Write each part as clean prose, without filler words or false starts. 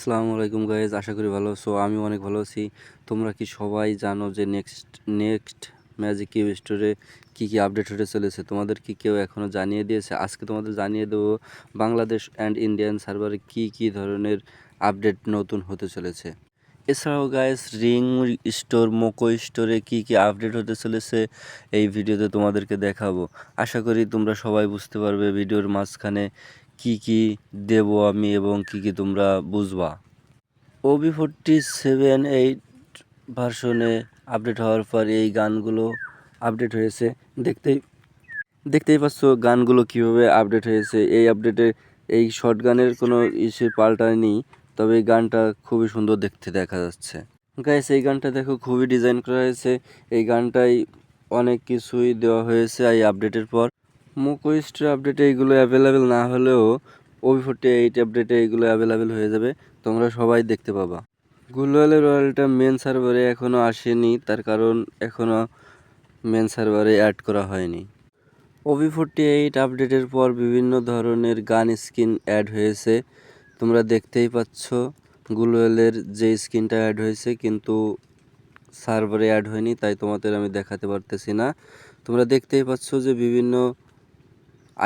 আসসালামু আলাইকুম গাইজ, আশা করি ভালো আছো। আমি অনেক ভালো আছি। তোমরা কি সবাই জানো যে নেক্সট ম্যাজিক কিউব স্টোরে কী কী আপডেট হতে চলেছে? তোমাদের কি কেউ এখনও জানিয়ে দিয়েছে? আজকে তোমাদের জানিয়ে দেবো বাংলাদেশ অ্যান্ড ইন্ডিয়ান সার্ভারে কী কী ধরনের আপডেট নতুন হতে চলেছে। এছাড়াও গাইজ রিং স্টোর, মোকো স্টোরে কী কী আপডেট হতে চলেছে এই ভিডিওতে তোমাদেরকে দেখাবো। আশা করি তোমরা সবাই বুঝতে পারবে ভিডিওর মাঝখানে কি কি দেব আমি এবং কি কি তোমরা বুঝবা। OB47 ভার্সনে আপডেট হওয়ার পর এই গানগুলো আপডেট হয়েছে। দেখতেই পাচ্ছ গানগুলো কিভাবে আপডেট হয়েছে। এই আপডেটে এই শর্ট গানের কোনো পাল্টায়নি, তবে এই গানটা খুবই সুন্দর দেখতে দেখা যাচ্ছে। গাইস, এই গানটা দেখো, খুবই ডিজাইন করা হয়েছে। এই গানটাই অনেক কিছুই দেওয়া হয়েছে এই আপডেটের পর। মোকো স্টোর আপডেটে এইগুলো অ্যাভেলেবেল না হলেও OB48 আপডেটে এইগুলো অ্যাভেলেবেল হয়ে যাবে, তোমরা সবাই দেখতে পাবা। গ্লোবালের রয়্যালটা মেন সার্ভারে এখনও আসেনি, তার কারণ এখনও মেন সার্ভারে অ্যাড করা হয়নি। OB48 আপডেটের পর বিভিন্ন ধরনের গান স্কিন অ্যাড হয়েছে, তোমরা দেখতেই পাচ্ছ। গ্লোবালের যে স্কিনটা অ্যাড হয়েছে কিন্তু সার্ভারে অ্যাড হয়নি, তাই তোমাদের আমি দেখাতে পারতেছি না। তোমরা দেখতেই পাচ্ছ যে বিভিন্ন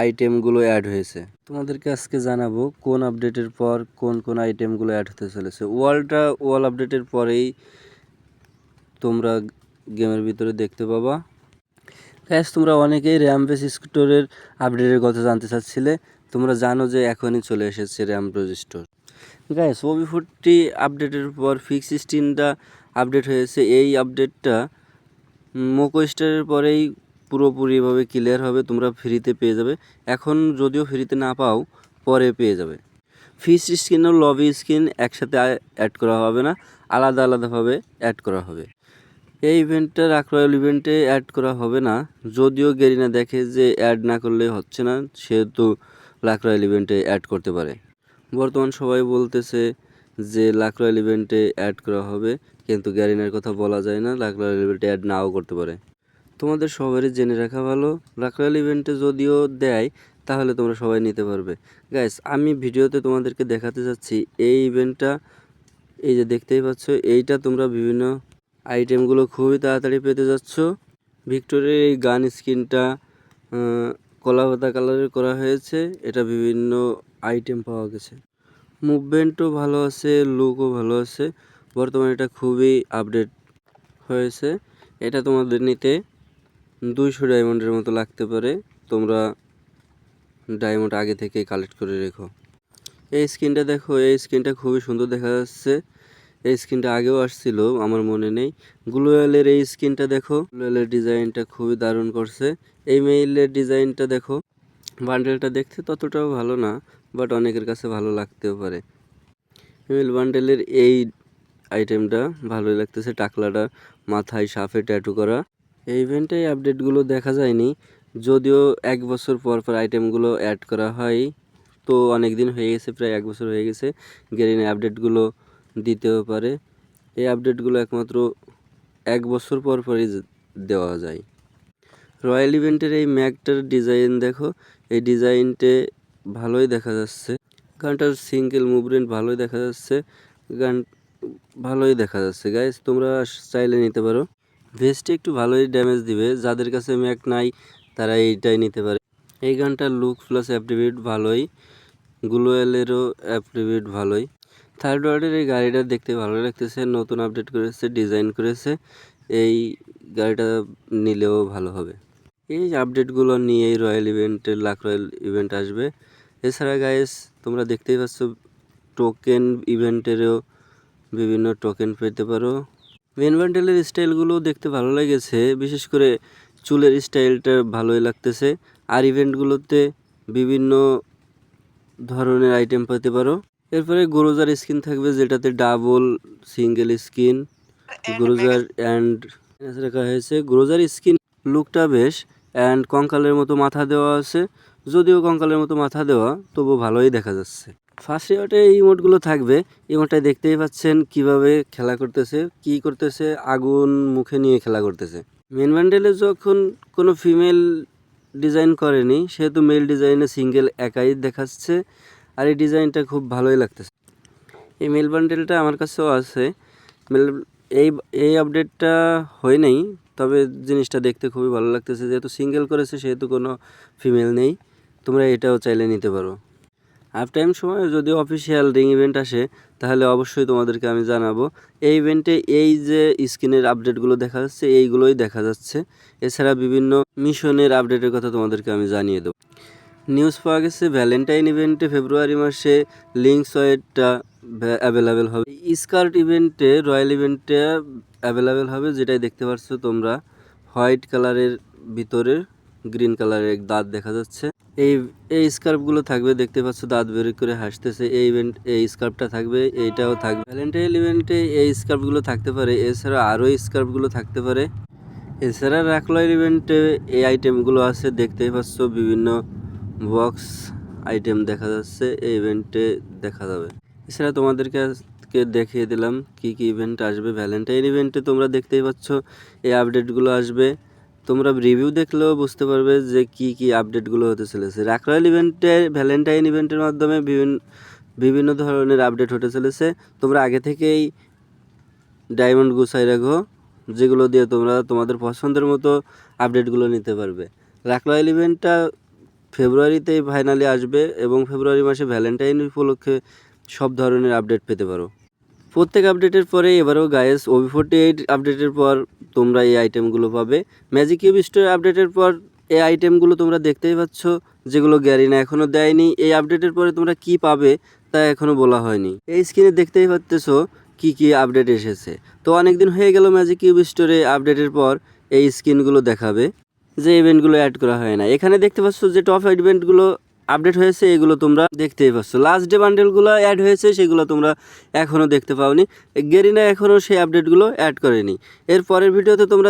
আইটেমগুলো অ্যাড হয়েছে। তোমাদেরকে আজকে জানাবো কোন আপডেটের পর কোন কোন আইটেমগুলো অ্যাড হতে চলেছে। ওয়াল আপডেটের পরেই তোমরা গেমের ভিতরে দেখতে পাবা। গ্যাস, তোমরা অনেকেই র্যামবেস স্টোরের আপডেটের কথা জানতে চাচ্ছিলে। তোমরা জানো যে এখনই চলে এসেছে র্যামবেস স্টোর। গ্যাস, OB40 আপডেটের পর ফিক্স 16টা আপডেট হয়েছে। এই আপডেটটা মোকো স্টোরের পরেই পুরোপুরিভাবে ক্লিয়ার হবে, তোমরা ফ্রিতে পেয়ে যাবে। এখন যদিও ফ্রিতে না পাও, পরে পেয়ে যাবে। ফিস স্কিন ও লবি স্কিন একসাথে অ্যাড করা হবে না, আলাদা আলাদাভাবে অ্যাড করা হবে। এই ইভেন্টটা রাক রয়্যাল ইভেন্টে অ্যাড করা হবে না, যদিও গেরিনা দেখে যে অ্যাড না করলে হচ্ছে না, সেহেতু রাক রয়্যাল ইভেন্টে অ্যাড করতে পারে। বর্তমান সবাই বলতেছে যে রাক রয়্যাল ইভেন্টে অ্যাড করা হবে, কিন্তু গ্যারিনার কথা বলা যায় না, রাক রয়্যাল ইভেন্টে অ্যাড নাও করতে পারে। তোমাদের সবারই জেনে রাখা ভালো, রাক রয়্যাল ইভেন্টে যদিও দেয় তাহলে তোমরা সবাই নিতে পারবে। গাইস, আমি ভিডিওতে তোমাদেরকে দেখাতে চাচ্ছি এই ইভেন্টটা। এই যে দেখতেই পাচ্ছ, এইটা তোমরা বিভিন্ন আইটেমগুলো খুবই তাড়াতাড়ি পেতে যাচ্ছ। ভিক্টোরিয়ার এই গান স্কিনটা কলা পাতা কালারের করা হয়েছে, এটা বিভিন্ন আইটেম পাওয়া গেছে। মুভমেন্টও ভালো আছে, লুকও ভালো আছে। বর্তমানে এটা খুবই আপডেট হয়েছে। এটা তোমাদের নিতে 200 ডায়মন্ডের মতো লাগতে পারে, তোমরা ডায়মন্ড আগে থেকে কালেক্ট করে রেখো। এই স্কিনটা দেখো, এই স্কিনটা খুবই সুন্দর দেখা যাচ্ছে। এই স্কিনটা আগেও আসছিল, আমার মনে নেই। গ্লোয়ালের এই স্কিনটা দেখো, গ্লোয়ালের ডিজাইনটা খুবই দারুণ করছে। এই মেইলের ডিজাইনটা দেখো, বান্ডেলটা দেখতে ততটাও ভালো না, বাট অনেকের কাছে ভালো লাগতেও পারে। মেইল বান্ডেলের এই আইটেমটা ভালোই লাগতেছে, টাকলাটা মাথায় সাপে ট্যাটু করা। এই ইভেন্টে আপডেটগুলো দেখা যায়নি, যদিও 1 বছর পর পর আইটেমগুলো অ্যাড করা হয়। তো অনেক দিন হয়ে গেছে, প্রায় 1 বছর হয়ে গেছে। গেরিনা আপডেটগুলো দিতেও পারে। এই আপডেটগুলো একমাত্র 1 বছর পর পরই দেওয়া যায়। রয়্যাল ইভেন্টের এই ম্যাগটার ডিজাইন দেখো, এই ডিজাইনটে ভালোই দেখা যাচ্ছে। গানটার সিঙ্গেল মুভমেন্ট ভালোই দেখা যাচ্ছে, গান ভালোই দেখা যাচ্ছে। গাইস, তোমরা চাইলে নিতে পারো। ভেস্টে একটু ভালোই ড্যামেজ দিবে, যাদের কাছে ম্যাগ নাই তারা এইটাই নিতে পারে। এই গানটার লুক প্লাস অ্যাপ্টিভিট ভালোই, গ্লোয়ালেরও অ্যাপ্টিভিট ভালোই। থার্ড ওয়ার্ডের এই গাড়িটা দেখতে ভালো লাগতেছে, নতুন আপডেট করেছে, ডিজাইন করেছে। এই গাড়িটা নিলেও ভালো হবে। এই আপডেটগুলো নিয়েই রয়্যাল ইভেন্টের লাক রয়্যাল ইভেন্ট আসবে। এছাড়া গাইস, তোমরা দেখতেই পাচ্ছ টোকেন ইভেন্টেরও বিভিন্ন টোকেন পেতে পারো। মেন বান্ডেলের স্টাইলগুলো দেখতে ভালো লেগেছে, বিশেষ করে চুলের স্টাইলটা ভালোই লাগতেছে। আর ইভেন্টগুলোতে বিভিন্ন ধরনের আইটেম পেতে পারো। এরপরে গ্রোজার স্কিন থাকবে, যেটাতে ডাবল সিঙ্গেল স্কিন গ্রোজার অ্যান্ড রাখা হয়েছে। গ্রোজার স্কিন লুকটা বেশ, অ্যান্ড কঙ্কালের মতো মাথা দেওয়া আছে, যদিও কঙ্কালের মতো মাথা দেওয়া তবু ভালোই দেখা যাচ্ছে। ফার্স্ট ইয়ারে এই ইমোটগুলো থাকবে। ইমোটটায় দেখতেই পাচ্ছেন কিভাবে খেলা করতেছে, কি করতেছে, আগুন মুখে নিয়ে খেলা করতেছে। মেন বান্ডেলে যখন কোনো ফিমেল ডিজাইন করেনি, সেহেতু মেল ডিজাইনে সিঙ্গেল একাই দেখাচ্ছে, আর এই ডিজাইনটা খুব ভালোই লাগতেছে। এই মেল বান্ডেলটা আমার কাছেও আছে। মেল এই এই আপডেটটা হয় নাই, তবে জিনিসটা দেখতে খুবই ভালো লাগতেছে। যেহেতু সিঙ্গেল করেছে সেহেতু কোনো ফিমেল নেই, তোমরা এটাও চাইলে নিতে পারো। হাফ টাইম সময় যদি অফিসিয়াল রিং ইভেন্ট আসে তাহলে অবশ্যই তোমাদেরকে আমি জানাবো। এই ইভেন্টে এই যে স্ক্রিনের আপডেটগুলো দেখা যাচ্ছে এইগুলোই দেখা যাচ্ছে। এছাড়া বিভিন্ন মিশনের আপডেটের কথা তোমাদেরকে আমি জানিয়ে দেবো। নিউজ পাওয়া গেছে ভ্যালেন্টাইন ইভেন্টে ফেব্রুয়ারি মাসে লিঙ্কস ওয়েটটা অ্যাভেলেবেল হবে। স্কার্ট ইভেন্টে রয়্যাল ইভেন্টে অ্যাভেলেবেল হবে, যেটাই দেখতে পাচ্ছ তোমরা। হোয়াইট কালারের ভিতরে গ্রিন কালারের দাঁত দেখা যাচ্ছে। এই এই স্কার্ফগুলো থাকবে, দেখতে পাচ্ছ দাঁত বের করে হাসতেছে। এই স্কার্ফটা থাকবে, এইটাও থাকবে। ভ্যালেন্টাইন ইভেন্টে এই স্কার্ফগুলো থাকতে পারে, এছাড়া আরও স্কার্ফগুলো থাকতে পারে। এছাড়া রাখলয়ের ইভেন্টে এই আইটেমগুলো আছে, দেখতেই পাচ্ছ বিভিন্ন বক্স আইটেম দেখা যাচ্ছে এই ইভেন্টে দেখা যাবে। এছাড়া তোমাদেরকে আজকে দেখিয়ে দিলাম কি কি ইভেন্ট আসবে। ভ্যালেন্টাইন ইভেন্টে তোমরা দেখতেই পাচ্ছ এই আপডেটগুলো আসবে। তোমরা রিভিউ দেখলেও বুঝতে পারবে যে কি কি আপডেটগুলো হতে চলেছে। রাখলয়েল ইভেন্টে ভ্যালেন্টাইন ইভেন্টের মাধ্যমে বিভিন্ন ধরনের আপডেট হতে চলেছে। তোমরা আগে থেকেই ডায়মন্ড গুছাই রাখো, যেগুলো দিয়ে তোমরা তোমাদের পছন্দের মতো আপডেটগুলো নিতে পারবে। রাখলয়েল ইভেন্টটা ফেব্রুয়ারিতেই ফাইনালি আসবে এবং ফেব্রুয়ারি মাসে ভ্যালেন্টাইন উপলক্ষে সব ধরনের আপডেট পেতে পারো। প্রত্যেক আপডেটের পরে এবারেও গায়েস OB48 আপডেটের পর তোমরা এই আইটেমগুলো পাবে। ম্যাজিক কিউব স্টোর আপডেটের পর এই আইটেমগুলো তোমরা দেখতেই পাচ্ছ, যেগুলো গ্যারিনা এখনও দেয়নি। এই আপডেটের পরে তোমরা কি পাবে তা এখনও বলা হয়নি। এই স্ক্রিনে দেখতেই পাচ্ছ কি কি আপডেট এসেছে। তো অনেক দিন হয়ে গেল ম্যাজিক কিউব স্টোরে আপডেটের পর এই স্ক্রিনগুলো দেখাবে যে ইভেন্টগুলো অ্যাড করা হয় না। এখানে দেখতে পাচ্ছ যে টপ ইভেন্টগুলো আপডেট হয়েছে, এগুলো তোমরা দেখতেই পাচ্ছ। লাস্ট ডে বান্ডেলগুলো অ্যাড হয়েছে, সেগুলো তোমরা এখনও দেখতে পাওনি। গেরিনা এখনও সেই আপডেটগুলো অ্যাড করেনি। এর পরের ভিডিওতে তোমরা